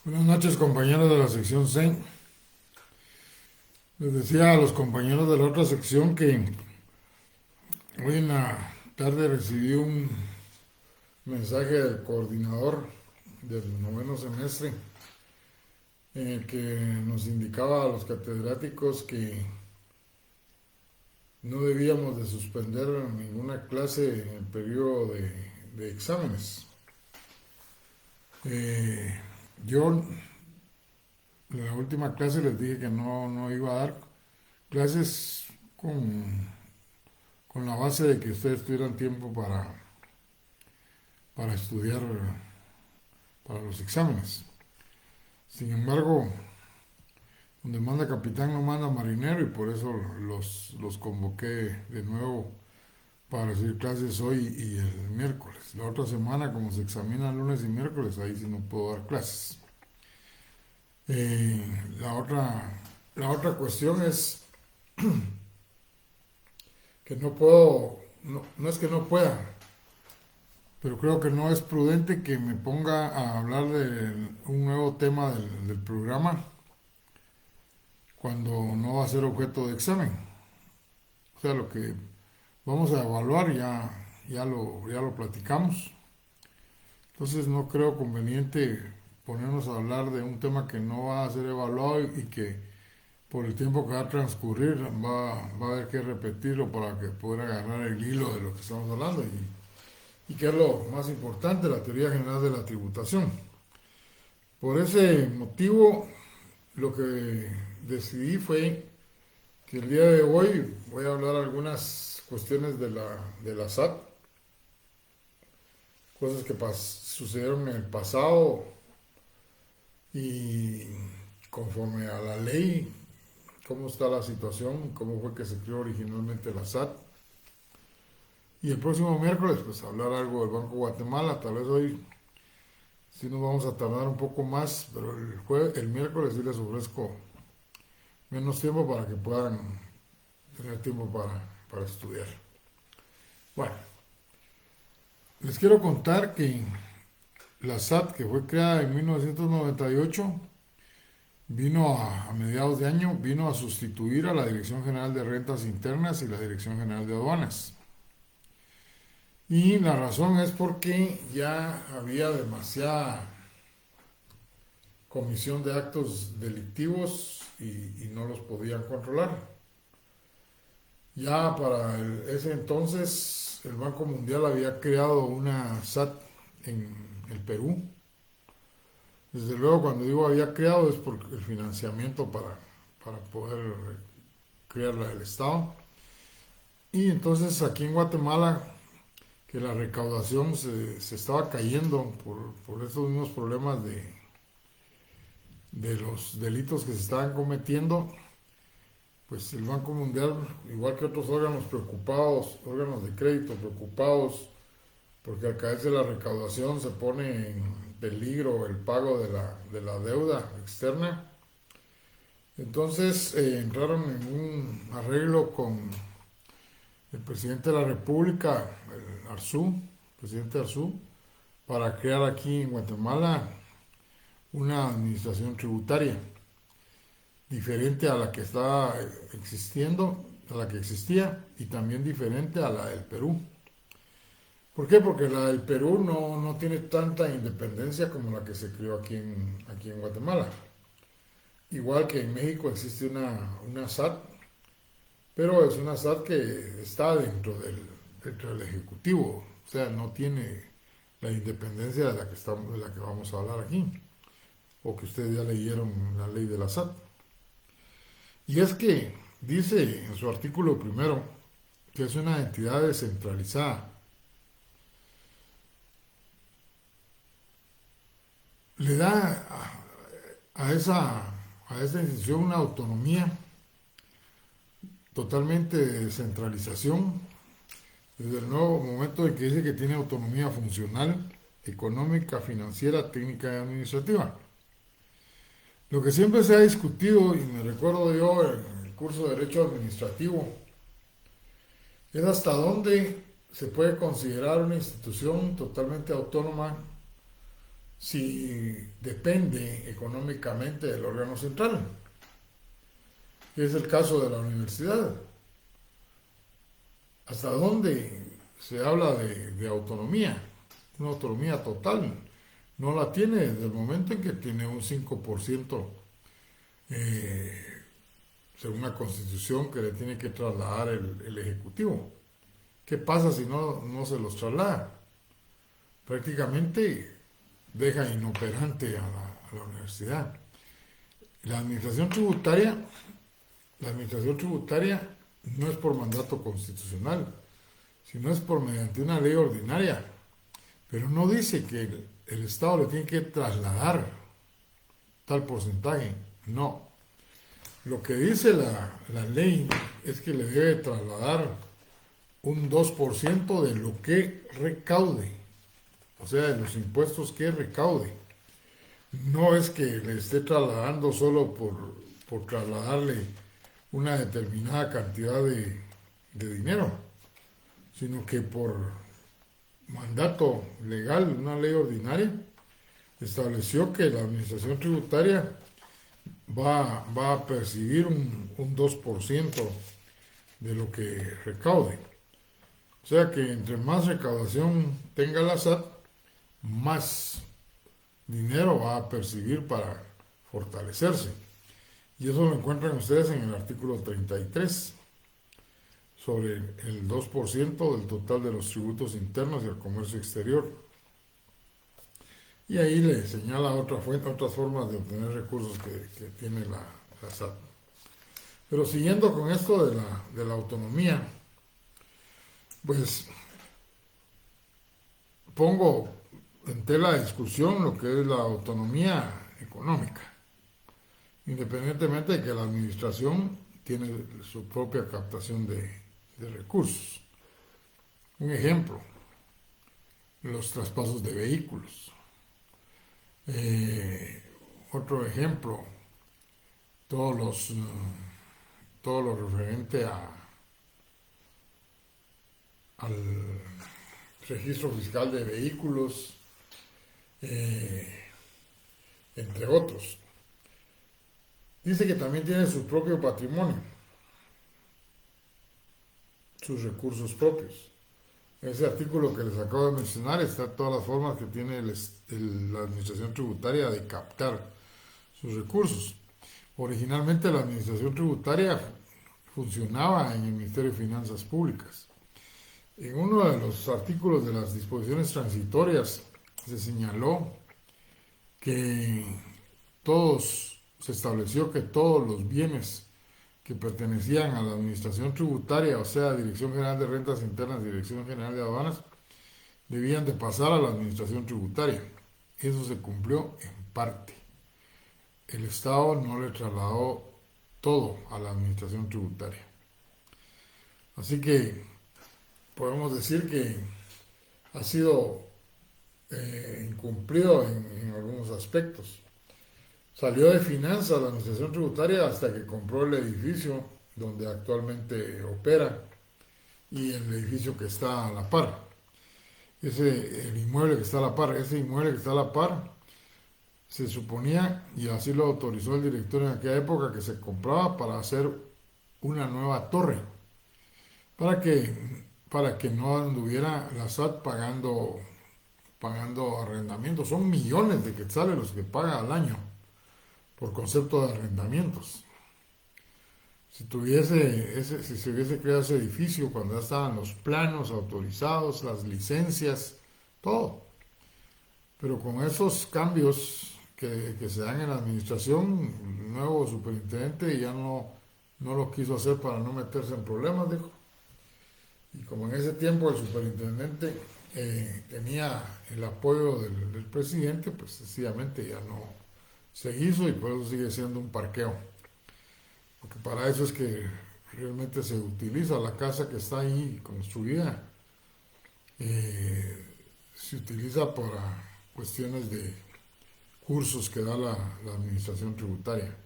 Buenas noches, compañeros de la sección C. Les decía a los compañeros de la otra sección que hoy en la tarde recibí un mensaje del coordinador del noveno semestre en el que nos indicaba a los catedráticos que no debíamos de suspender ninguna clase en el periodo de exámenes. Eh, yo en la última clase les dije que no iba a dar clases con la base de que ustedes tuvieran tiempo para estudiar para los exámenes. Sin embargo, donde manda capitán no manda marinero y por eso los convoqué de nuevo para recibir clases hoy y el miércoles. La otra semana, como se examina lunes y miércoles, ahí sí no puedo dar clases. Eh, la, otra, la otra cuestión es que no puedo, no es que no pueda, pero creo que no es prudente que me ponga a hablar de un nuevo tema del programa cuando no va a ser objeto de examen. O sea, lo que vamos a evaluar ya lo platicamos. Entonces no creo conveniente ponernos a hablar de un tema que no va a ser evaluado y que por el tiempo que va a transcurrir va a haber que repetirlo para que pueda agarrar el hilo de lo que estamos hablando y que es lo más importante, la teoría general de la tributación. Por ese motivo, lo que decidí fue que el día de hoy voy a hablar algunas cuestiones de la SAT, cosas que sucedieron en el pasado y conforme a la ley, cómo está la situación, cómo fue que se creó originalmente la SAT. Y el próximo miércoles, pues hablar algo del Banco Guatemala. Tal vez hoy sí nos vamos a tardar un poco más, pero el miércoles sí les ofrezco menos tiempo para que puedan tener tiempo para estudiar. Bueno, les quiero contar que la SAT, que fue creada en 1998, vino a mediados de año, vino a sustituir a la Dirección General de Rentas Internas y la Dirección General de Aduanas. Y la razón es porque ya había demasiada comisión de actos delictivos y no los podían controlar. Ya para ese entonces el Banco Mundial había creado una SAT en el Perú. Desde luego cuando digo había creado es por el financiamiento para poder crearla del Estado. Y entonces aquí en Guatemala, que la recaudación se estaba cayendo por estos mismos problemas de los delitos que se estaban cometiendo, pues el Banco Mundial, igual que otros órganos preocupados, órganos de crédito preocupados, porque al caerse la recaudación se pone en peligro el pago de la deuda externa. Entonces entraron en un arreglo con el presidente de la República, el Arzú, presidente Arzú, para crear aquí en Guatemala una administración tributaria diferente a la que está existiendo, a la que existía y también diferente a la del Perú. ¿Por qué? Porque la del Perú no tiene tanta independencia como la que se creó aquí en Guatemala. Igual que en México existe una SAT, pero es una SAT que está dentro del Ejecutivo, o sea, no tiene la independencia de la que vamos a hablar aquí, o que ustedes ya leyeron la ley de la SAT. Y es que dice en su artículo primero que es una entidad descentralizada. Le da a esa institución una autonomía totalmente de descentralización desde el nuevo momento en que dice que tiene autonomía funcional, económica, financiera, técnica y administrativa. Lo que siempre se ha discutido, y me recuerdo yo en el curso de Derecho Administrativo, es hasta dónde se puede considerar una institución totalmente autónoma si depende económicamente del órgano central. Y es el caso de la universidad. ¿Hasta dónde se habla de autonomía? Una autonomía total. No la tiene desde el momento en que tiene un 5% según la Constitución que le tiene que trasladar el Ejecutivo. ¿Qué pasa si no se los traslada? Prácticamente deja inoperante a la universidad. La administración tributaria, la administración tributaria no es por mandato constitucional, sino es por mediante una ley ordinaria. Pero no dice que el Estado le tiene que trasladar tal porcentaje. No. Lo que dice la ley es que le debe trasladar un 2% de lo que recaude, o sea, de los impuestos que recaude. No es que le esté trasladando solo por trasladarle una determinada cantidad de dinero, sino que por mandato legal, una ley ordinaria, estableció que la administración tributaria va a percibir un 2% de lo que recaude. O sea que entre más recaudación tenga la SAT, más dinero va a percibir para fortalecerse. Y eso lo encuentran ustedes en el artículo 33, sobre el 2% del total de los tributos internos y el comercio exterior. Y ahí le señala otras formas de obtener recursos que tiene la SAT. Pero siguiendo con esto de la autonomía, pues pongo en tela de discusión lo que es la autonomía económica, independientemente de que la administración tiene su propia captación de recursos. Un ejemplo, los traspasos de vehículos. Otro ejemplo, todo lo referente al registro fiscal de vehículos, entre otros. Dice que también tiene su propio patrimonio, sus recursos propios. En ese artículo que les acabo de mencionar está todas las formas que tiene la administración tributaria de captar sus recursos. Originalmente la administración tributaria funcionaba en el Ministerio de Finanzas Públicas. En uno de los artículos de las disposiciones transitorias se señaló que se estableció que todos los bienes que pertenecían a la administración tributaria, o sea, Dirección General de Rentas Internas y Dirección General de Aduanas, debían de pasar a la administración tributaria. Eso se cumplió en parte. El Estado no le trasladó todo a la administración tributaria. Así que podemos decir que ha sido incumplido en algunos aspectos. Salió de finanzas la administración tributaria hasta que compró el edificio donde actualmente opera y el edificio que está a la par. El inmueble que está a la par, ese inmueble que está a la par, se suponía, y así lo autorizó el director en aquella época, que se compraba para hacer una nueva torre, para que no anduviera la SAT pagando arrendamientos. Son millones de quetzales los que paga al año por concepto de arrendamientos. Si se hubiese creado ese edificio cuando ya estaban los planos autorizados, las licencias, todo. Pero con esos cambios que se dan en la administración, el nuevo superintendente ya no lo quiso hacer para no meterse en problemas, dijo. Y como en ese tiempo el superintendente tenía el apoyo del presidente, pues sencillamente ya no se hizo y por eso sigue siendo un parqueo. Porque para eso es que realmente se utiliza la casa que está ahí construida. Se utiliza para cuestiones de cursos que da la administración tributaria.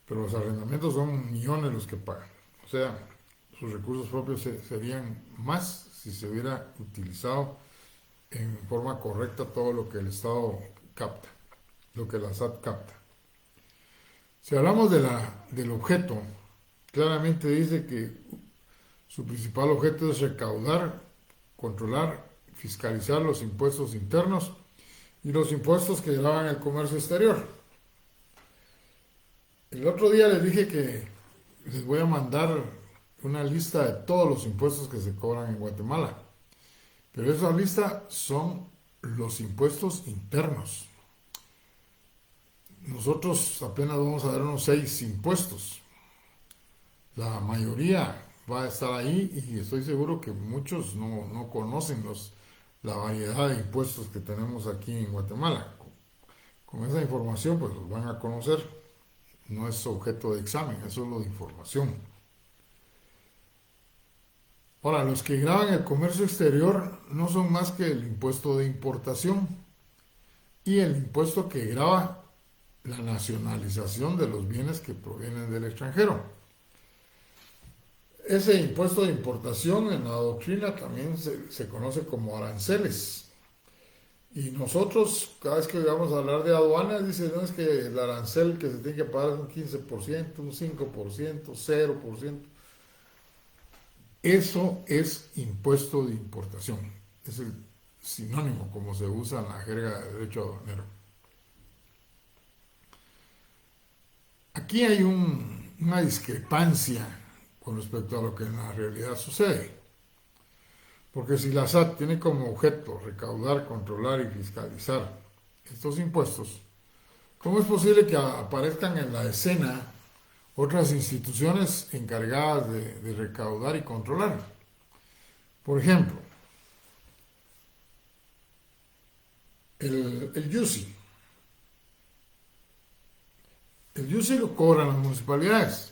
Pero los arrendamientos son millones los que pagan. O sea, sus recursos propios serían más si se hubiera utilizado en forma correcta todo lo que el Estado capta, lo que la SAT capta. Si hablamos del objeto, claramente dice que su principal objeto es recaudar, controlar, fiscalizar los impuestos internos y los impuestos que gravan el comercio exterior. El otro día les dije que les voy a mandar una lista de todos los impuestos que se cobran en Guatemala. Pero esa lista son los impuestos internos. Nosotros apenas vamos a ver unos 6 impuestos. La mayoría va a estar ahí y estoy seguro que muchos no conocen la variedad de impuestos que tenemos aquí en Guatemala. Con esa información pues los van a conocer. No es objeto de examen, es solo de información. Ahora, los que graban el comercio exterior no son más que el impuesto de importación y el impuesto que grava la nacionalización de los bienes que provienen del extranjero. Ese impuesto de importación en la doctrina también se conoce como aranceles. Y nosotros, cada vez que vamos a hablar de aduanas, dicen, no, es que el arancel que se tiene que pagar es un 15%, un 5%, 0%. Eso es impuesto de importación. Es el sinónimo como se usa en la jerga de derecho aduanero. Aquí hay una discrepancia con respecto a lo que en la realidad sucede. Porque si la SAT tiene como objeto recaudar, controlar y fiscalizar estos impuestos, ¿cómo es posible que aparezcan en la escena otras instituciones encargadas de recaudar y controlar? Por ejemplo, el YUSI. El YUSI lo cobran las municipalidades,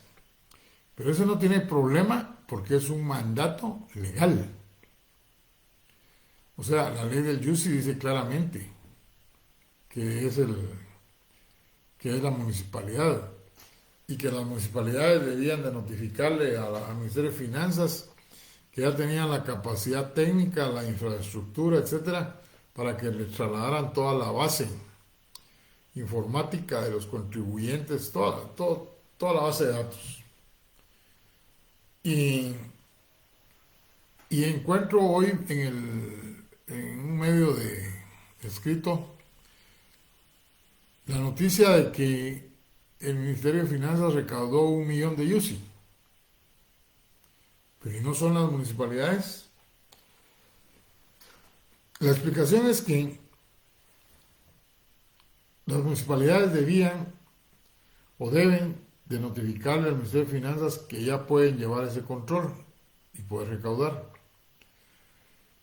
pero eso no tiene problema porque es un mandato legal. O sea, la ley del YUSI dice claramente que es la municipalidad y que las municipalidades debían de notificarle al Ministerio de Finanzas que ya tenían la capacidad técnica, la infraestructura, etcétera, para que le trasladaran toda la base informática de los contribuyentes, toda la base de datos. Y encuentro hoy en un medio de escrito la noticia de que el Ministerio de Finanzas recaudó 1 millón de YUSI. Pero ¿y no son las municipalidades? La explicación es que las municipalidades debían o deben de notificarle al Ministerio de Finanzas que ya pueden llevar ese control y poder recaudar.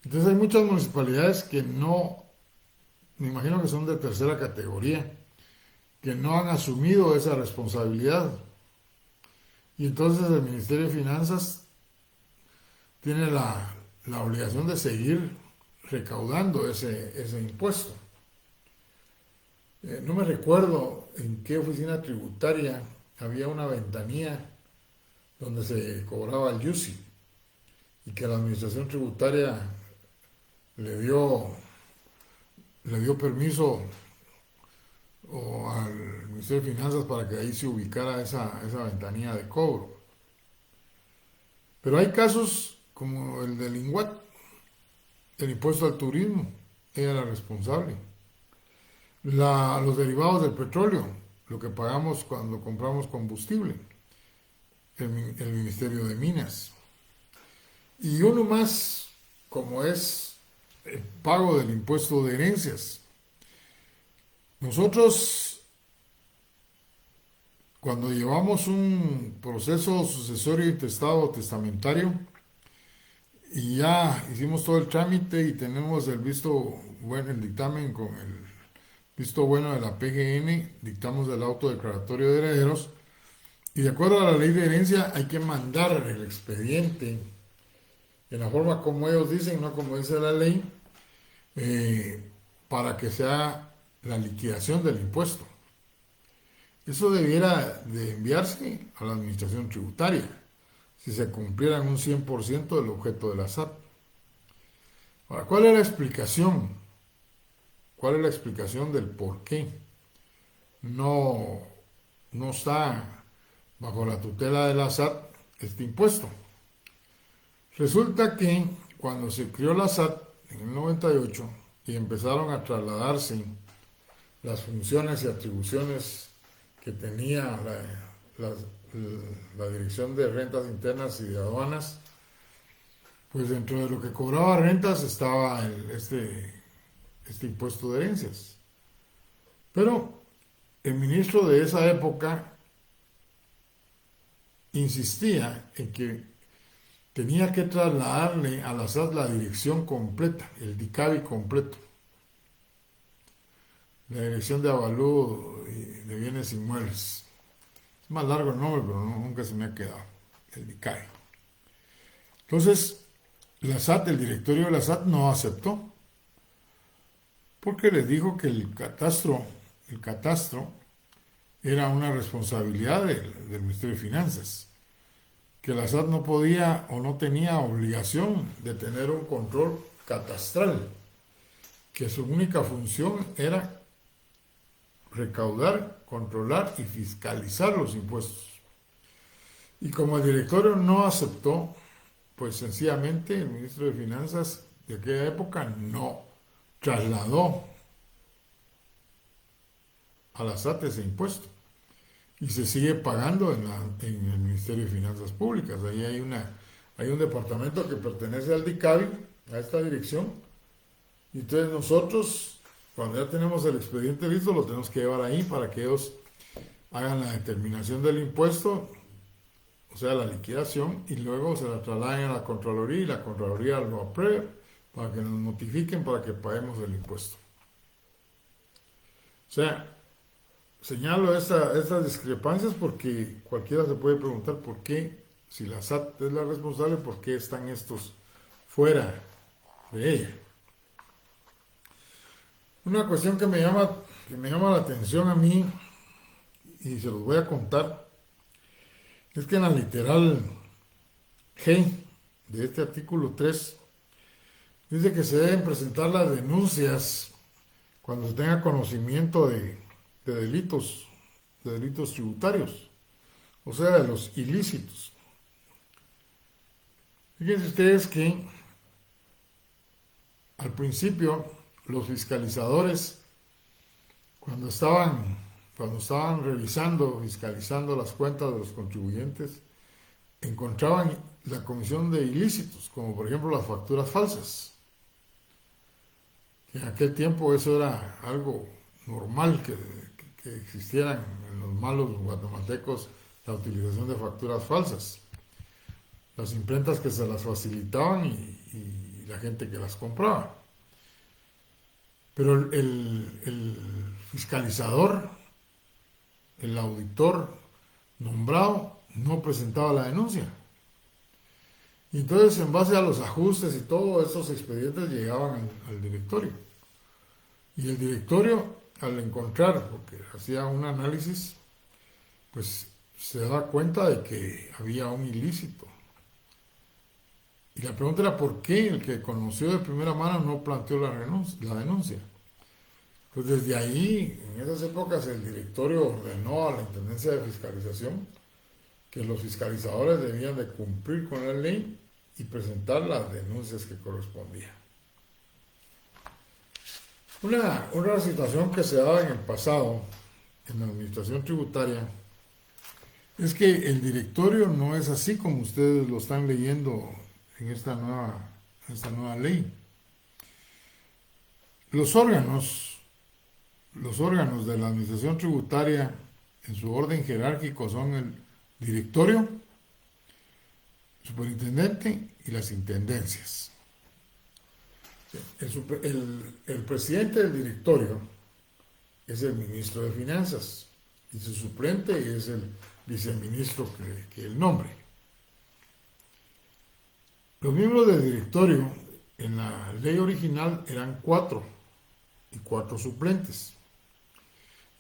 Entonces hay muchas municipalidades que no, me imagino que son de tercera categoría, que no han asumido esa responsabilidad. Y entonces el Ministerio de Finanzas tiene la obligación de seguir recaudando ese impuesto. No me recuerdo en qué oficina tributaria había una ventanilla donde se cobraba el YUSI y que la administración tributaria le dio permiso al Ministerio de Finanzas para que ahí se ubicara esa ventanilla de cobro. Pero hay casos como el del INGUAT, el impuesto al turismo, ella era responsable. Los derivados del petróleo, lo que pagamos cuando compramos combustible, el Ministerio de Minas. Y uno más, como es el pago del impuesto de herencias. Nosotros, cuando llevamos un proceso sucesorio, intestado o testamentario, y ya hicimos todo el trámite y tenemos el visto bueno, el dictamen con el visto bueno de la PGN, dictamos el auto declaratorio de herederos, y de acuerdo a la ley de herencia hay que mandar el expediente en la forma como ellos dicen, no como dice la ley, para que sea la liquidación del impuesto. Eso debiera de enviarse a la administración tributaria si se cumpliera en un 100% del objeto de la SAT. Ahora, ¿cuál es la explicación? ¿Cuál es la explicación del por qué no, no está bajo la tutela de la SAT este impuesto? Resulta que cuando se creó la SAT en el 98 y empezaron a trasladarse las funciones y atribuciones que tenía la- la Dirección de Rentas Internas y de Aduanas, pues dentro de lo que cobraba rentas estaba este impuesto de herencias. Pero el ministro de esa época insistía en que tenía que trasladarle a la SAT la dirección completa, el DICABI completo, la Dirección de Avalúo de Bienes Inmuebles. Es más largo el nombre, pero nunca se me ha quedado, el DICABI. Entonces, la SAT, el directorio de la SAT no aceptó, porque les dijo que el catastro era una responsabilidad del Ministerio de Finanzas, que la SAT no podía o no tenía obligación de tener un control catastral, que su única función era recaudar, controlar y fiscalizar los impuestos. Y como el directorio no aceptó, pues sencillamente el ministro de Finanzas de aquella época no trasladó a la SAT ese impuesto. Y se sigue pagando en el Ministerio de Finanzas Públicas. Ahí hay un departamento que pertenece al DICABI, a esta dirección. Y entonces nosotros, cuando ya tenemos el expediente listo, lo tenemos que llevar ahí para que ellos hagan la determinación del impuesto, o sea, la liquidación, y luego se la trasladen a la Contraloría y la Contraloría lo apruebe para que nos notifiquen para que paguemos el impuesto. O sea, señalo estas discrepancias porque cualquiera se puede preguntar por qué, si la SAT es la responsable, por qué están estos fuera de ella. Una cuestión que me llama la atención a mí, y se los voy a contar, es que en la literal G de este artículo 3 dice que se deben presentar las denuncias cuando se tenga conocimiento de delitos tributarios, o sea, de los ilícitos. Fíjense ustedes que al principio los fiscalizadores, cuando estaban revisando, fiscalizando las cuentas de los contribuyentes, encontraban la comisión de ilícitos, como por ejemplo las facturas falsas. En aquel tiempo eso era algo normal que existieran en los malos guatemaltecos la utilización de facturas falsas. Las imprentas que se las facilitaban y la gente que las compraba. Pero el fiscalizador, el auditor nombrado, no presentaba la denuncia. Y entonces, en base a los ajustes y todos esos expedientes llegaban al directorio. Y el directorio, al encontrar, porque hacía un análisis, pues se da cuenta de que había un ilícito. Y la pregunta era por qué el que conoció de primera mano no planteó la denuncia. Pues desde ahí, en esas épocas, el directorio ordenó a la Intendencia de Fiscalización que los fiscalizadores debían de cumplir con la ley y presentar las denuncias que correspondían. Una situación que se daba en el pasado, en la administración tributaria, es que el directorio no es así como ustedes lo están leyendo en esta nueva ley. Los órganos de la administración tributaria en su orden jerárquico son el directorio, el superintendente y las intendencias. El presidente del directorio es el ministro de Finanzas y su suplente es el viceministro que él nombre. Los miembros del directorio en la ley original eran 4 y 4 suplentes.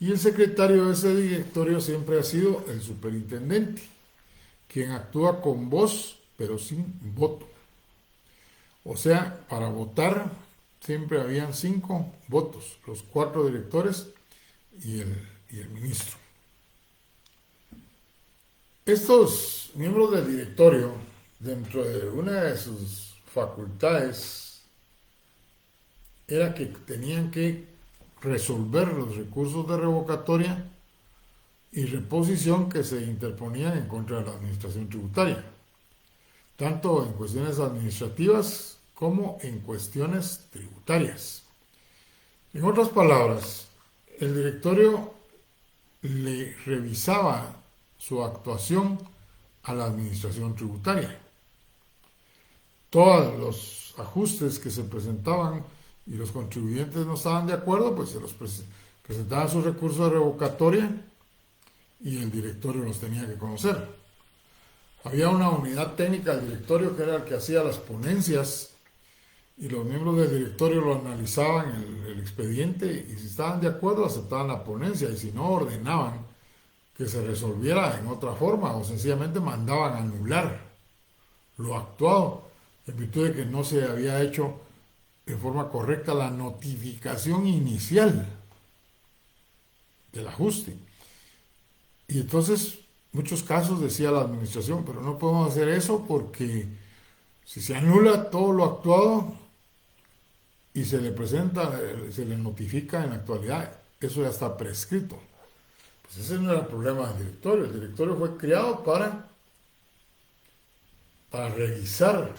Y el secretario de ese directorio siempre ha sido el superintendente, quien actúa con voz pero sin voto. O sea, para votar siempre habían 5 votos, los 4 directores y el ministro. Estos miembros del directorio, dentro de una de sus facultades, era que tenían que resolver los recursos de revocatoria y reposición que se interponían en contra de la administración tributaria, tanto en cuestiones administrativas como en cuestiones tributarias. En otras palabras, el directorio le revisaba su actuación a la administración tributaria. Todos los ajustes que se presentaban y los contribuyentes no estaban de acuerdo, pues se los presentaban sus recursos de revocatoria y el directorio los tenía que conocer. Había una unidad técnica del directorio que era el que hacía las ponencias y los miembros del directorio lo analizaban el expediente y si estaban de acuerdo aceptaban la ponencia y si no ordenaban que se resolviera en otra forma o sencillamente mandaban anular lo actuado en virtud de que no se había hecho de forma correcta la notificación inicial del ajuste. Y entonces, muchos casos decía la administración, pero no podemos hacer eso porque si se anula todo lo actuado y se le presenta, se le notifica en la actualidad, eso ya está prescrito. Pues ese no era el problema del directorio. El directorio fue creado para revisar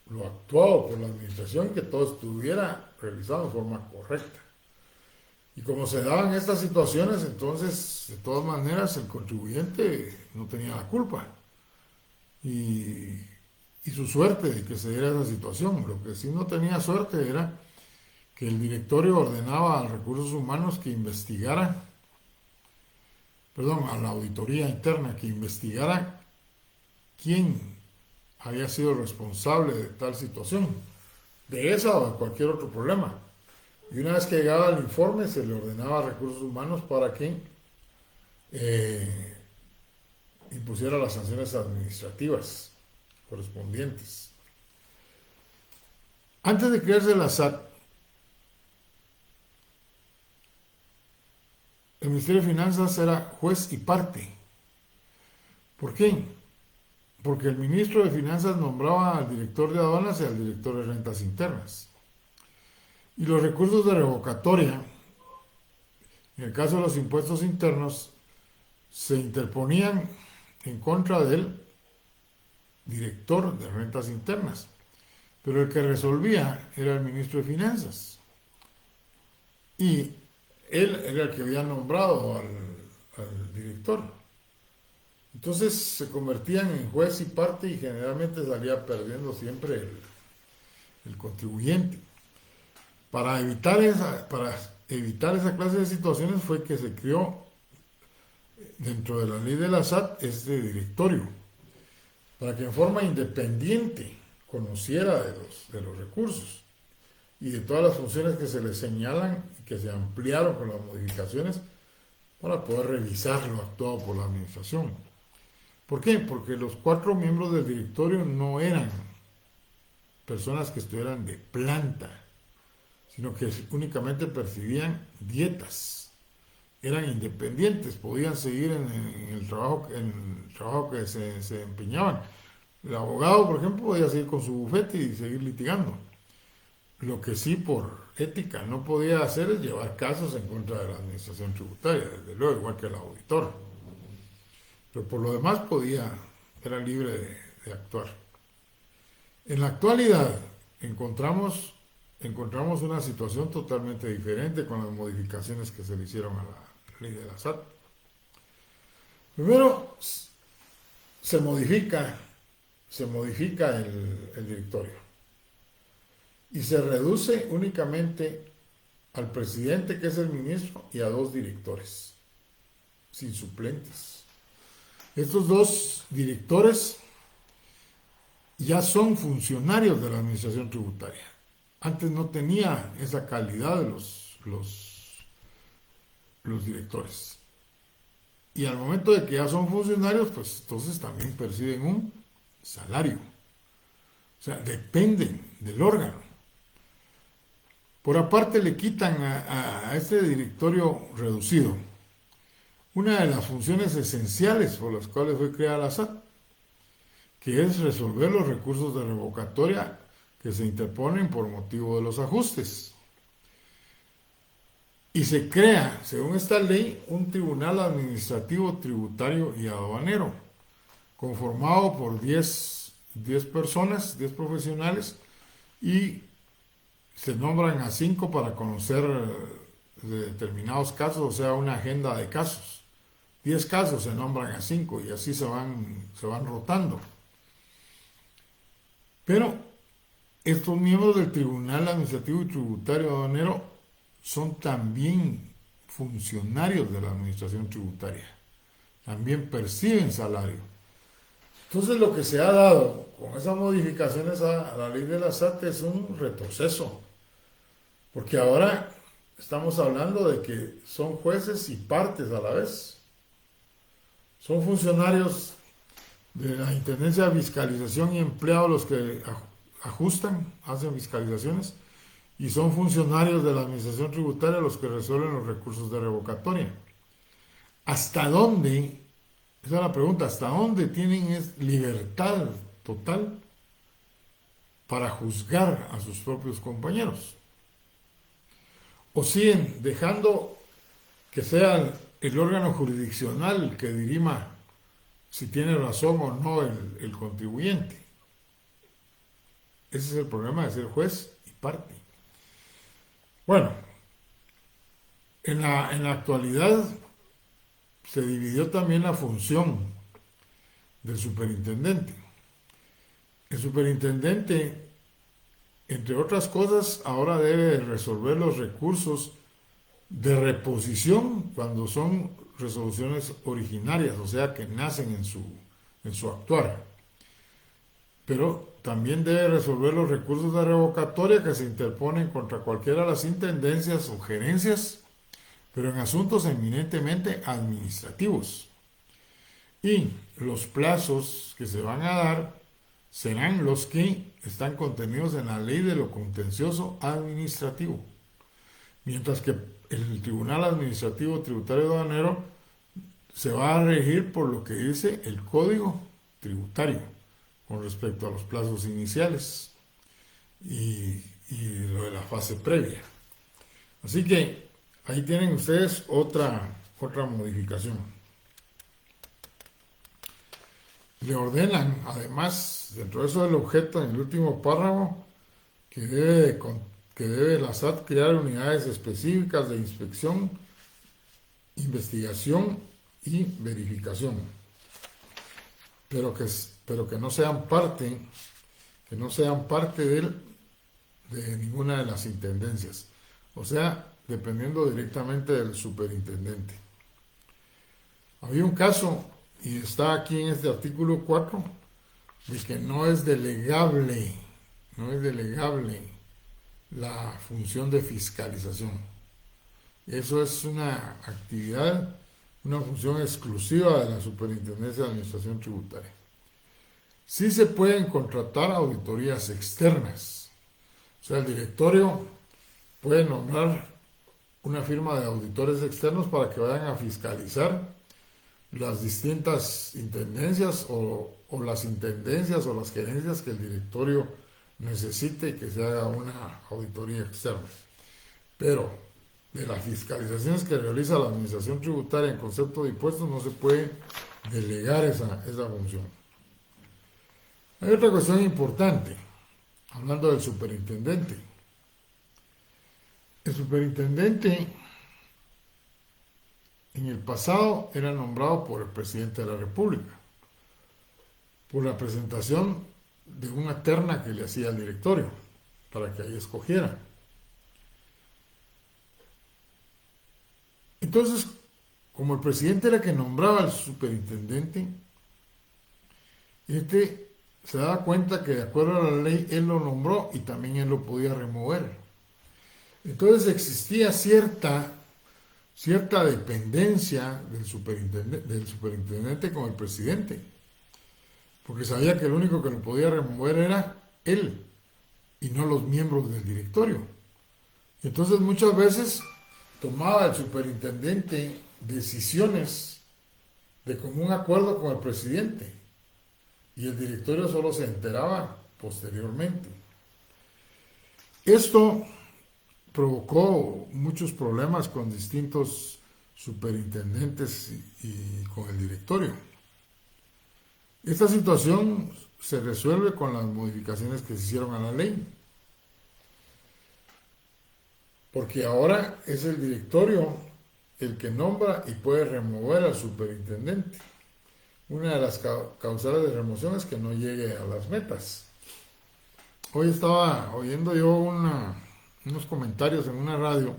lo actuado por la administración, que todo estuviera realizado de forma correcta. Y como se daban estas situaciones, entonces, de todas maneras, el contribuyente no tenía la culpa. Y su suerte de que se diera esa situación. Lo que sí no tenía suerte era que el directorio ordenaba a recursos humanos que investigara, a la auditoría interna, que investigara quién había sido responsable de tal situación, de esa o de cualquier otro problema. Y una vez que llegaba el informe, se le ordenaba a recursos humanos para que impusiera las sanciones administrativas correspondientes. Antes de crearse la SAT, el Ministerio de Finanzas era juez y parte. ¿Por qué? Porque el ministro de Finanzas nombraba al director de aduanas y al director de rentas internas. Y los recursos de revocatoria, en el caso de los impuestos internos, se interponían en contra del director de rentas internas. Pero el que resolvía era el ministro de Finanzas. Y él era el que había nombrado al director. Entonces se convertían en juez y parte y generalmente salía perdiendo siempre el contribuyente. Para evitar esa clase de situaciones fue que se creó dentro de la ley de la SAT este directorio, para que en forma independiente conociera de los recursos y de todas las funciones que se le señalan y que se ampliaron con las modificaciones para poder revisar lo actuado por la administración. ¿Por qué? Porque los 4 miembros del directorio no eran personas que estuvieran de planta, sino que únicamente percibían dietas. Eran independientes, podían seguir en el trabajo que se desempeñaban. El abogado, por ejemplo, podía seguir con su bufete y seguir litigando. Lo que sí por ética no podía hacer es llevar casos en contra de la administración tributaria, desde luego, igual que el auditor. Pero por lo demás era libre de actuar. En la actualidad encontramos una situación totalmente diferente con las modificaciones que se le hicieron a la ley de la SAT. Primero, se modifica el directorio y se reduce únicamente al presidente, que es el ministro, y a 2 directores, sin suplentes. Estos 2 directores ya son funcionarios de la administración tributaria. Antes no tenía esa calidad de los directores. Y al momento de que ya son funcionarios, pues entonces también perciben un salario. sea, dependen del órgano. Por aparte le quitan a este directorio reducido una de las funciones esenciales por las cuales fue creada la SAT, que es resolver los recursos de revocatoria que se interponen por motivo de los ajustes. Y se crea, según esta ley, un tribunal administrativo, tributario y aduanero, conformado por 10 personas, 10 profesionales, y se nombran a 5 para conocer de determinados casos, o sea, una agenda de casos. 10 casos se nombran a 5 y así se van rotando. Pero estos miembros del Tribunal Administrativo y Tributario Aduanero son también funcionarios de la Administración Tributaria. También perciben salario. Entonces lo que se ha dado con esas modificaciones a la ley de la SAT es un retroceso. Porque ahora estamos hablando de que son jueces y partes a la vez. Son funcionarios de la Intendencia de Fiscalización y Empleo los que ajustan, hacen fiscalizaciones, y son funcionarios de la Administración Tributaria los que resuelven los recursos de revocatoria. ¿Hasta dónde? Esa es la pregunta. ¿Hasta dónde tienen libertad total para juzgar a sus propios compañeros? ¿O siguen dejando que sea el órgano jurisdiccional que dirima si tiene razón o no el contribuyente? Ese es el problema de ser juez y parte. Bueno, en la actualidad se dividió también la función del superintendente. El superintendente, entre otras cosas, ahora debe resolver los recursos de reposición cuando son resoluciones originarias, o sea, que nacen en su actuar. Pero también debe resolver los recursos de revocatoria que se interponen contra cualquiera de las intendencias o gerencias, pero en asuntos eminentemente administrativos. Y los plazos que se van a dar serán los que están contenidos en la ley de lo contencioso administrativo. Mientras que el Tribunal Administrativo Tributario Aduanero se va a regir por lo que dice el Código Tributario con respecto a los plazos iniciales y lo de la fase previa. Así que ahí tienen ustedes otra modificación. Le ordenan, además, dentro de eso del objeto, en el último párrafo, que debe la SAT crear unidades específicas de inspección, investigación y verificación, pero que no sean parte de ninguna de las intendencias, o sea, dependiendo directamente del superintendente. Había un caso, y está aquí en este artículo 4, de que no es delegable la función de fiscalización. Eso es una actividad, una función exclusiva de la Superintendencia de Administración Tributaria. Sí se pueden contratar auditorías externas. O sea, el directorio puede nombrar una firma de auditores externos para que vayan a fiscalizar las distintas intendencias o las intendencias o las gerencias que el directorio necesite que se haga una auditoría externa. Pero de las fiscalizaciones que realiza la Administración Tributaria en concepto de impuestos no se puede delegar esa función. Hay otra cuestión importante, hablando del superintendente. El superintendente en el pasado era nombrado por el presidente de la República, por la presentación de una terna que le hacía al directorio, para que ahí escogiera. Entonces, como el presidente era el que nombraba al superintendente, se daba cuenta que de acuerdo a la ley él lo nombró y también él lo podía remover. Entonces existía cierta dependencia del superintendente con el presidente, porque sabía que el único que lo podía remover era él y no los miembros del directorio. Entonces muchas veces tomaba el superintendente decisiones de común acuerdo con el presidente y el directorio solo se enteraba posteriormente. Esto provocó muchos problemas con distintos superintendentes y con el directorio. Esta situación se resuelve con las modificaciones que se hicieron a la ley, porque ahora es el directorio el que nombra y puede remover al superintendente. Una de las causales de remoción es que no llegue a las metas. Hoy estaba oyendo yo unos comentarios en una radio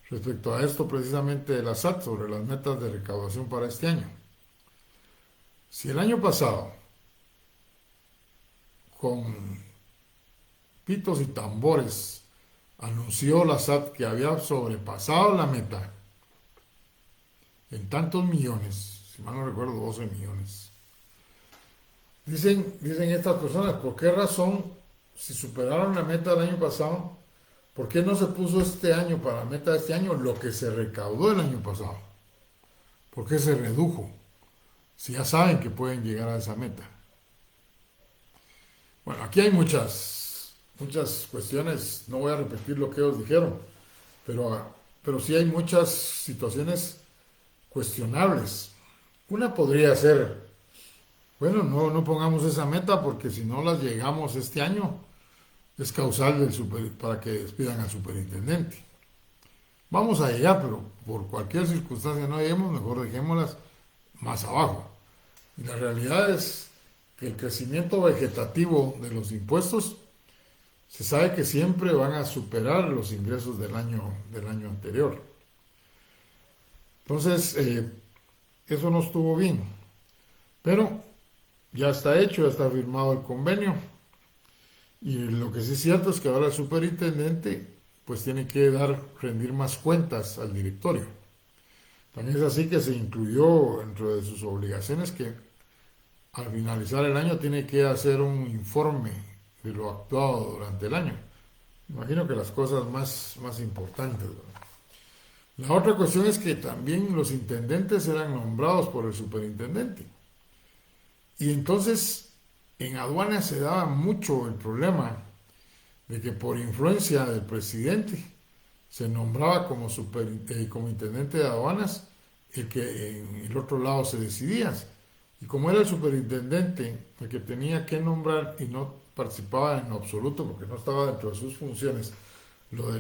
respecto a esto precisamente de la SAT sobre las metas de recaudación para este año. Si el año pasado, con pitos y tambores, anunció la SAT que había sobrepasado la meta en tantos millones, si mal no recuerdo 12 millones, dicen estas personas, ¿por qué razón, si superaron la meta del año pasado, por qué no se puso este año para la meta de este año lo que se recaudó el año pasado? ¿Por qué se redujo? Si ya saben que pueden llegar a esa meta. Bueno, aquí hay muchas cuestiones, no voy a repetir lo que ellos dijeron, pero sí hay muchas situaciones cuestionables. Una podría ser, bueno, no pongamos esa meta porque si no las llegamos este año, es causal para que despidan al superintendente. Vamos a llegar, pero por cualquier circunstancia no lleguemos, mejor dejémoslas más abajo. Y la realidad es que el crecimiento vegetativo de los impuestos se sabe que siempre van a superar los ingresos del año anterior. Entonces, eso no estuvo bien. Pero ya está hecho, ya está firmado el convenio. Y lo que sí es cierto es que ahora el superintendente pues tiene que rendir más cuentas al directorio. También es así que se incluyó dentro de sus obligaciones que al finalizar el año tiene que hacer un informe de lo actuado durante el año. Imagino que las cosas más importantes, ¿verdad? La otra cuestión es que también los intendentes eran nombrados por el superintendente. Y entonces en aduanas se daba mucho el problema de que por influencia del presidente se nombraba como intendente de aduanas el que en el otro lado se decidía. Y como era el superintendente el que tenía que nombrar y no participaba en lo absoluto porque no estaba dentro de sus funciones lo de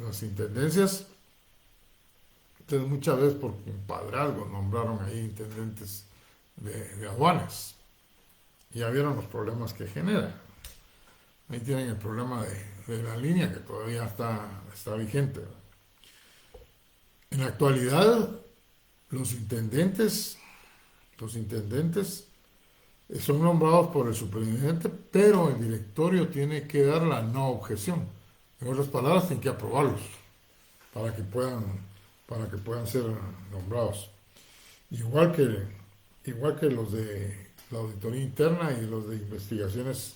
las intendencias, entonces muchas veces por compadrazgo nombraron ahí intendentes de aduanas. Y ya vieron los problemas que genera. Ahí tienen el problema de la línea que todavía está vigente. En la actualidad, los intendentes son nombrados por el superintendente, pero el directorio tiene que dar la no objeción. En otras palabras, tienen que aprobarlos para que puedan ser nombrados. Igual que los de la auditoría interna y los de investigaciones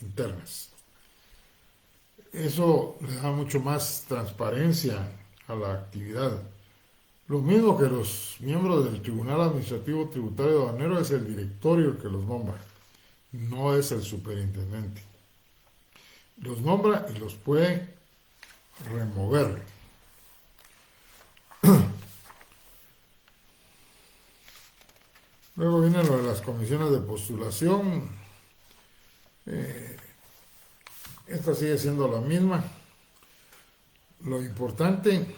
internas. Eso le da mucho más transparencia a la actividad. Lo mismo que los miembros del Tribunal Administrativo Tributario Aduanero, es el directorio el que los nombra, no es el superintendente. Los nombra y los puede remover. Luego viene lo de las comisiones de postulación. Esta sigue siendo la misma. Lo importante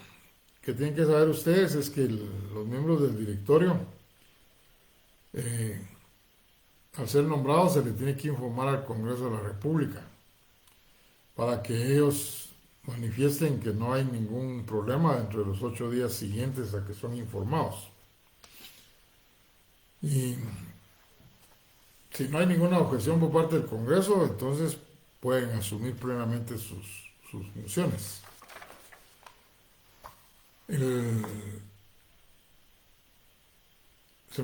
que tienen que saber ustedes es que los miembros del directorio, al ser nombrados, se les tiene que informar al Congreso de la República para que ellos manifiesten que no hay ningún problema dentro de los 8 días siguientes a que son informados. Y si no hay ninguna objeción por parte del Congreso, entonces pueden asumir plenamente sus funciones. Se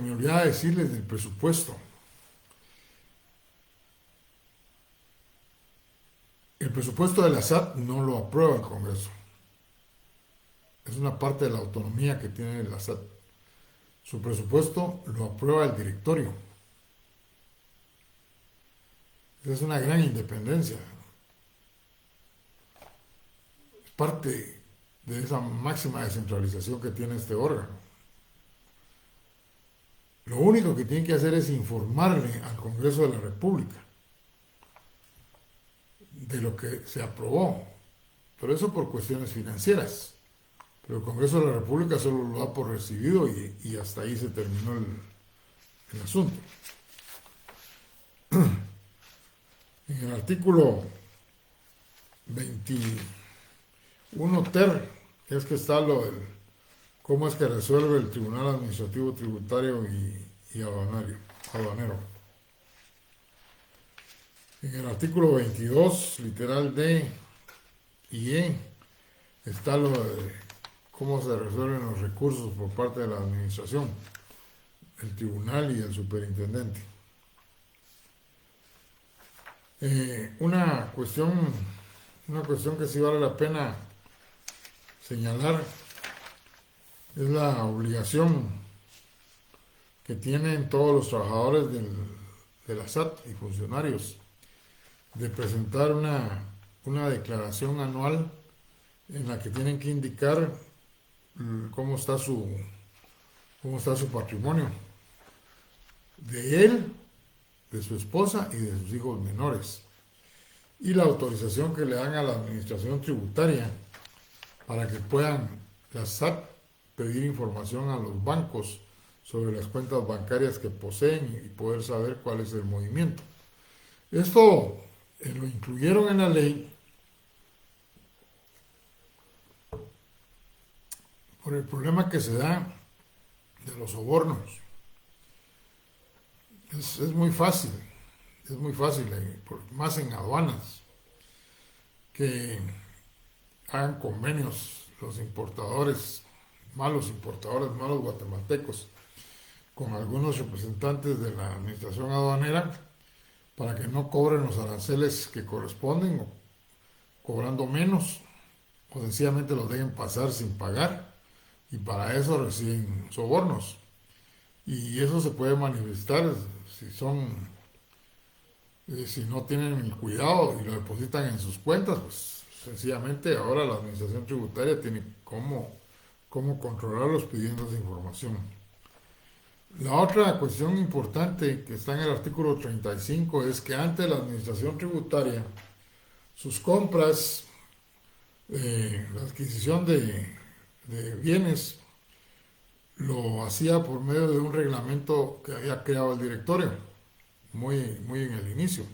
me olvidaba decirles del presupuesto. El presupuesto de la SAT no lo aprueba el Congreso. Es una parte de la autonomía que tiene la SAT. Su presupuesto lo aprueba el directorio. Es una gran independencia. Es parte de esa máxima descentralización que tiene este órgano. Lo único que tiene que hacer es informarle al Congreso de la República de lo que se aprobó, pero eso por cuestiones financieras. Pero el Congreso de la República solo lo da por recibido y hasta ahí se terminó el asunto. En el artículo 21 ter es que está lo del cómo es que resuelve el Tribunal Administrativo Tributario y Aduanero. En el artículo 22, literal D y E, está lo de cómo se resuelven los recursos por parte de la administración, el tribunal y el superintendente. Una cuestión que sí vale la pena señalar es la obligación que tienen todos los trabajadores de la SAT y funcionarios de presentar una declaración anual en la que tienen que indicar cómo está su patrimonio, de él, de su esposa y de sus hijos menores, y la autorización que le dan a la administración tributaria para que puedan la SAT pedir información a los bancos sobre las cuentas bancarias que poseen y poder saber cuál es el movimiento. Esto lo incluyeron en la ley por el problema que se da de los sobornos. Es muy fácil, más en aduanas, que hagan convenios los importadores, malos guatemaltecos, con algunos representantes de la administración aduanera para que no cobren los aranceles que corresponden, o cobrando menos, o sencillamente los dejen pasar sin pagar, y para eso reciben sobornos. Y eso se puede manifestar si no tienen el cuidado y lo depositan en sus cuentas, pues sencillamente ahora la administración tributaria tiene cómo controlarlos pidiendo esa información. La otra cuestión importante que está en el artículo 35 es que ante la administración tributaria, sus compras, la adquisición de bienes, lo hacía por medio de un reglamento que había creado el directorio, muy en el inicio.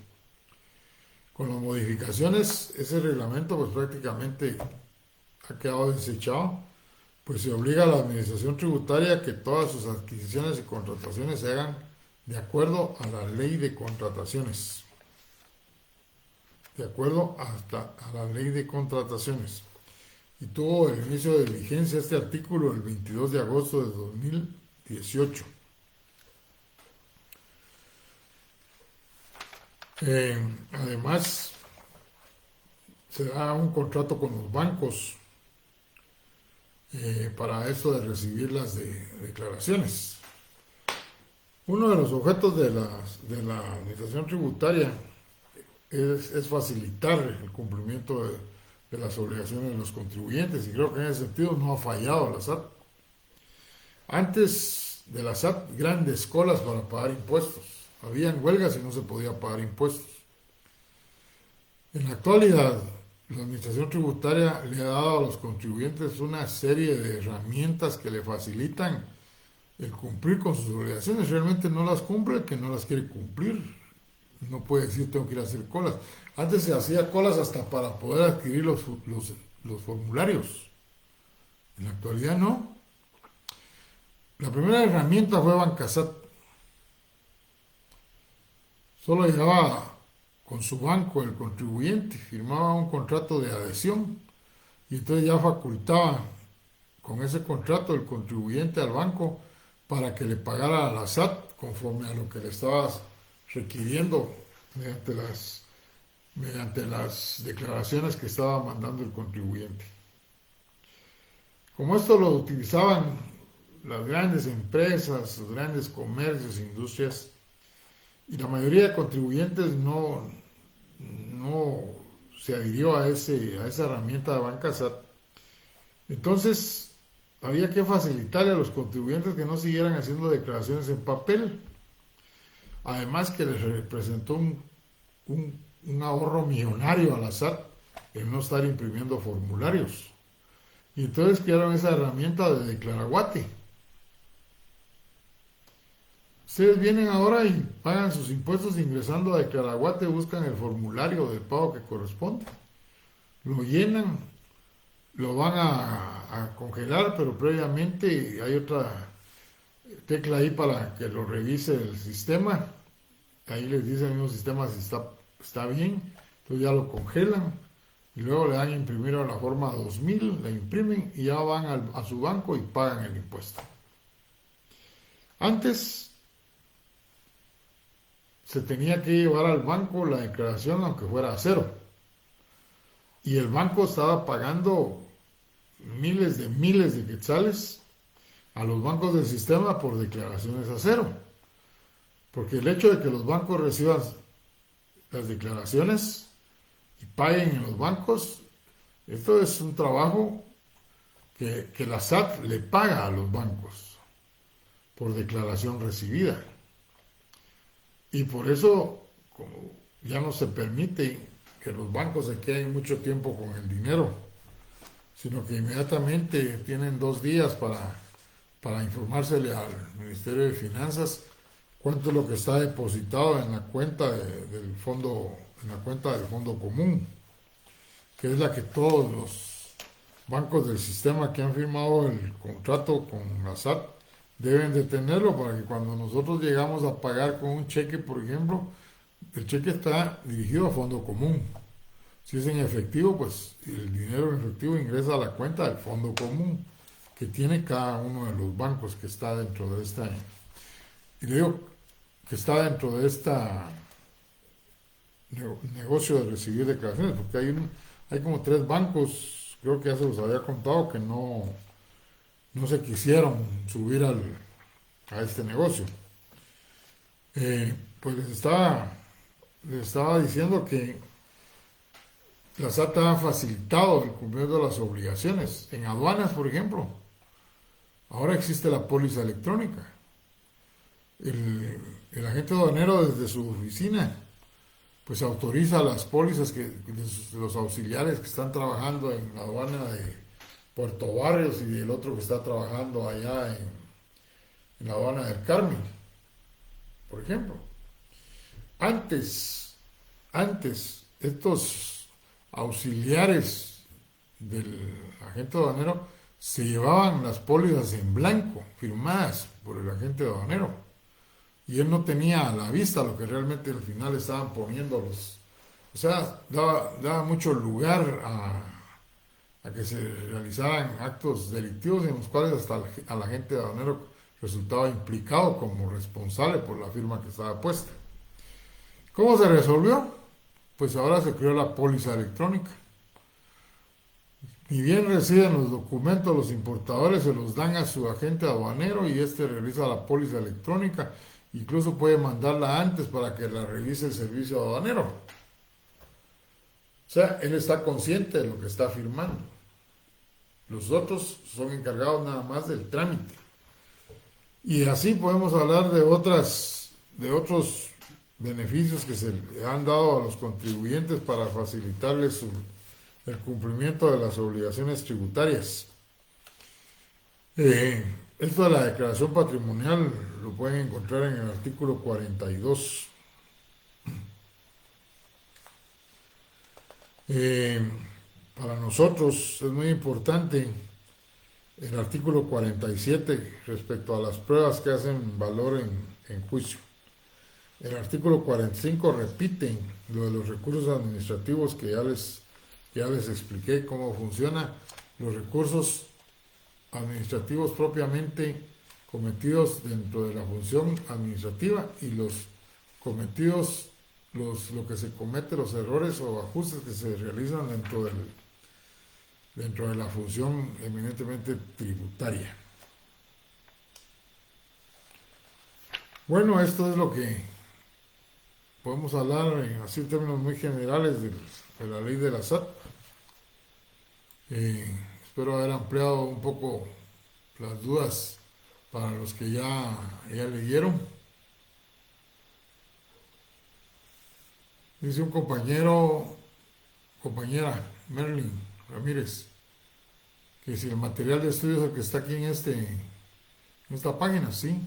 Con las modificaciones, ese reglamento pues prácticamente ha quedado desechado, pues se obliga a la administración tributaria a que todas sus adquisiciones y contrataciones se hagan de acuerdo a la ley de contrataciones. A la ley de contrataciones. Y tuvo el inicio de vigencia este artículo el 22 de agosto de 2018. Además, se da un contrato con los bancos para eso de recibir las declaraciones. Uno de los objetos de la administración tributaria es facilitar el cumplimiento de las obligaciones de los contribuyentes, y creo que en ese sentido no ha fallado la SAT. Antes de la SAT, grandes colas para pagar impuestos. Habían huelgas y no se podía pagar impuestos. En la actualidad, la administración tributaria le ha dado a los contribuyentes una serie de herramientas que le facilitan el cumplir con sus obligaciones. Realmente no las cumple el que no las quiere cumplir. No puede decir tengo que ir a hacer colas. Antes se hacía colas hasta para poder adquirir los formularios. En la actualidad no. La primera herramienta fue Bancasat. Solo llegaba con su banco el contribuyente, firmaba un contrato de adhesión y entonces ya facultaba con ese contrato el contribuyente al banco para que le pagara a la SAT conforme a lo que le estaba requiriendo mediante las mediante las declaraciones que estaba mandando el contribuyente. Como esto lo utilizaban las grandes empresas, los grandes comercios, industrias, y la mayoría de contribuyentes no se adhirió a esa herramienta de Banca SAT, entonces había que facilitarle a los contribuyentes que no siguieran haciendo declaraciones en papel. Además que les representó un ahorro millonario a la SAT el no estar imprimiendo formularios. Y entonces crearon esa herramienta de Declaraguate. Ustedes vienen ahora y pagan sus impuestos ingresando a Declaraguate, buscan el formulario de pago que corresponde, lo llenan, lo van a congelar, pero previamente hay otra tecla ahí para que lo revise el sistema. Ahí les dice el mismo sistema si está bien, entonces ya lo congelan y luego le dan a imprimir a la forma 2000, la imprimen y ya van a su banco y pagan el impuesto. Antes se tenía que llevar al banco la declaración aunque fuera a cero, y el banco estaba pagando miles de quetzales a los bancos del sistema por declaraciones a cero, porque el hecho de que los bancos reciban las declaraciones y paguen en los bancos, esto es un trabajo que la SAT le paga a los bancos por declaración recibida. Y por eso, como ya no se permite que los bancos se queden mucho tiempo con el dinero, sino que inmediatamente tienen 2 días para informársele al Ministerio de Finanzas cuánto es lo que está depositado en la cuenta del fondo, en la cuenta del fondo común, que es la que todos los bancos del sistema que han firmado el contrato con la SAT deben de tenerlo, para que cuando nosotros llegamos a pagar con un cheque, por ejemplo, el cheque está dirigido a fondo común. Si es en efectivo, pues el dinero en efectivo ingresa a la cuenta del fondo común que tiene cada uno de los bancos que está dentro de esta, y le digo que está dentro de esta negocio de recibir declaraciones, porque hay como 3 bancos, creo que ya se los había contado, que no se quisieron subir a este negocio. Pues les estaba diciendo que la SAT ha facilitado el cumplimiento de las obligaciones. En aduanas, por ejemplo, ahora existe la póliza electrónica. El agente aduanero desde su oficina pues autoriza las pólizas de los auxiliares que están trabajando en la aduana de Puerto Barrios y el otro que está trabajando allá en la aduana del Carmen, por ejemplo. Antes, estos auxiliares del agente aduanero se llevaban las pólizas en blanco, firmadas por el agente aduanero, y él no tenía a la vista lo que realmente al final estaban poniendo o sea, daba mucho lugar a que se realizaran actos delictivos en los cuales hasta al agente aduanero resultaba implicado como responsable por la firma que estaba puesta. ¿Cómo se resolvió? Pues ahora se creó la póliza electrónica. Ni bien reciben los documentos, los importadores se los dan a su agente aduanero y este realiza la póliza electrónica. Incluso puede mandarla antes para que la revise el servicio aduanero. O sea, él está consciente de lo que está firmando. Los otros son encargados nada más del trámite. Y así podemos hablar de otros beneficios que se le han dado a los contribuyentes para facilitarles el cumplimiento de las obligaciones tributarias. Esto de la declaración patrimonial lo pueden encontrar en el artículo 42. Para nosotros es muy importante el artículo 47 respecto a las pruebas que hacen valor en juicio. El artículo 45 repite lo de los recursos administrativos que ya les expliqué cómo funciona. Los recursos administrativos propiamente cometidos dentro de la función administrativa y los cometidos lo que se comete, los errores o ajustes que se realizan dentro de la función eminentemente tributaria. Bueno, esto es lo que podemos hablar en así términos muy generales de la ley de la SAT. Espero haber ampliado un poco las dudas para los que ya leyeron. Dice un compañera, Merlin Ramírez, que si el material de estudio es el que está aquí en esta página, sí.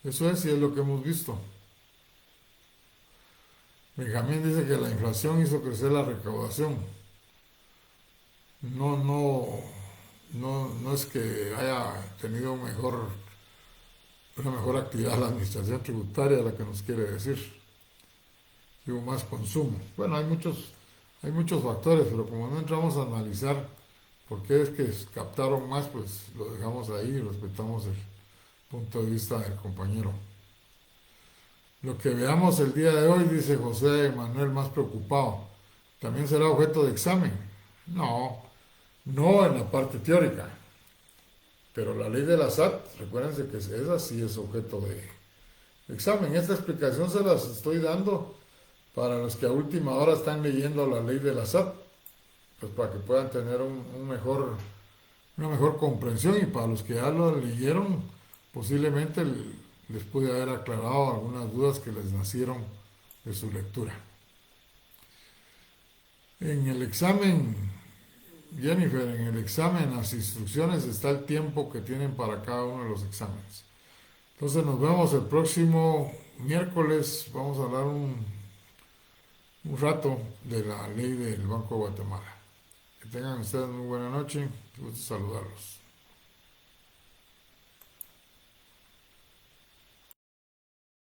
Eso es, y es lo que hemos visto. Benjamín dice que la inflación hizo crecer la recaudación. No es que haya tenido una mejor actividad la administración tributaria, la que nos quiere decir. Hubo más consumo. Bueno, hay muchos factores, pero como no entramos a analizar por qué es que captaron más, pues lo dejamos ahí y respetamos el punto de vista del compañero. Lo que veamos el día de hoy, dice José Manuel, más preocupado, ¿también será objeto de examen? No en la parte teórica, pero la ley de la SAT, recuérdense que esa sí es objeto de examen. Esta explicación se las estoy dando para los que a última hora están leyendo la ley de la SAT, pues para que puedan tener una mejor comprensión, y para los que ya lo leyeron, posiblemente les pude haber aclarado algunas dudas que les nacieron de su lectura. En el examen, Jennifer, en el examen, las instrucciones, está el tiempo que tienen para cada uno de los exámenes. Entonces nos vemos el próximo miércoles. Vamos a hablar un rato de la ley del Banco de Guatemala. Que tengan ustedes muy buena noche. Gusto saludarlos.